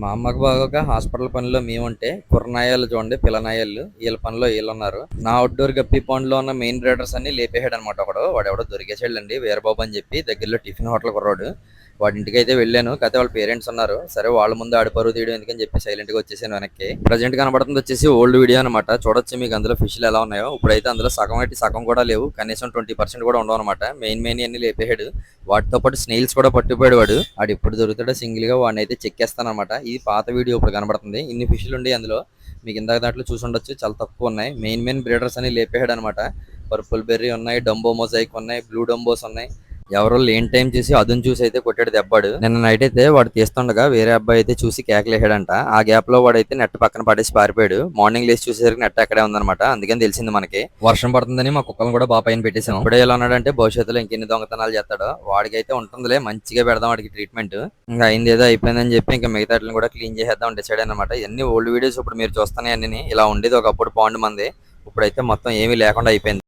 మా అమ్మకు బాగోక హాస్పిటల్ పనిలో మేముంటే కుర్రనాయాలు చూడండి పిల్లనాయాలు వీళ్ళ పనిలో వీళ్ళున్నారు. నా అవుట్డోర్ గప్పి పాండ్లో ఉన్న మెయిన్ బ్రీడర్స్ అన్ని లేపేసాడు అనమాట. వాడెవడో దొరికేసాడండి వీరబాబు అని చెప్పి దగ్గరలో టిఫిన్ హోటల్ కుర్రాడు. వాడి ఇంటికి అయితే వెళ్ళాను. కాకపోతే వాళ్ళ పేరెంట్స్ ఉన్నారు. సరే వాళ్ళ ముందు ఆడి పరువు తీయడం ఎందుకని చెప్పి సైలెంట్ గా వచ్చేసాను వెనక్కి. ప్రజెంట్ కనబడుతుంది వచ్చేసి ఓల్డ్ వీడియో అనమాట. చూడొచ్చు మీకు అందులో ఫిష్లు ఎలా ఉన్నాయో. ఇప్పుడైతే అందులో సగం అయితే సగం కూడా లేవు, కనీసం 20% కూడా ఉండవు అనమాట. మెయిన్ అన్ని లేపేసాడు. వాటితో పాటు స్నేల్స్ కూడా పట్టుకుపోయాడు వాడు. ఆడు ఇప్పుడు దొరుకుతాడో సింగిల్ గా వాడిని అయితే చెక్కేస్తాను అనమాట. ఇది పాత వీడియో ఇప్పుడు కనబడుతుంది. ఇన్ని ఫిష్లు ఉండి అందులో మీకు ఇందాక దాంట్లో చూసి ఉండొచ్చు, చాలా తక్కువ ఉన్నాయి. మెయిన్ బ్రీడర్స్ అని లేపేసాడు అనమాట. పర్పుల్ బెర్రీ ఉన్నాయి, డంబో మొజైక్ ఉన్నాయి, బ్లూ డంబోస్ ఉన్నాయి. ఎవరో లేని టైం చేసి అదును చూసి అయితే కొట్టాడు దెబ్బాడు. నిన్న నైట్ అయితే వాడు తీస్తుండగా వేరే అబ్బాయి అయితే చూసి కేకలేసాడంట. ఆ గ్యాప్ లో వాడైతే నెట్ పక్కన పడేసి పారిపోయాడు. మార్నింగ్ లేచి చూసేసరికి నెట్ అక్కడే ఉందన్నమాట. అందుకని తెలిసింది మనకి వర్షం పడుతుందని మా కుక్కలను కూడా బాగా పైన పెట్టేసాం. ఇప్పుడే ఎలా ఉన్నాడంటే భవిష్యత్తులో ఇంకెన్ని దొంగతనాలు చేస్తాడో. వాడికైతే ఉంటుందిలే, మంచిగా పెడదాం వాడికి ట్రీట్మెంట్. ఇంకా అయింది ఏదో అయిపోయిందని చెప్పి ఇంకా మిగతా కూడా క్లీన్ చేసేద్దాం డిసైడ్ అనమాట. ఇవన్నీ ఓల్డ్ వీడియోస్ ఇప్పుడు మీరు చూస్తానే అన్ని ఇలా ఉండేది ఒకప్పుడు పాండ్ మంది. ఇప్పుడైతే మొత్తం ఏమీ లేకుండా అయిపోయింది.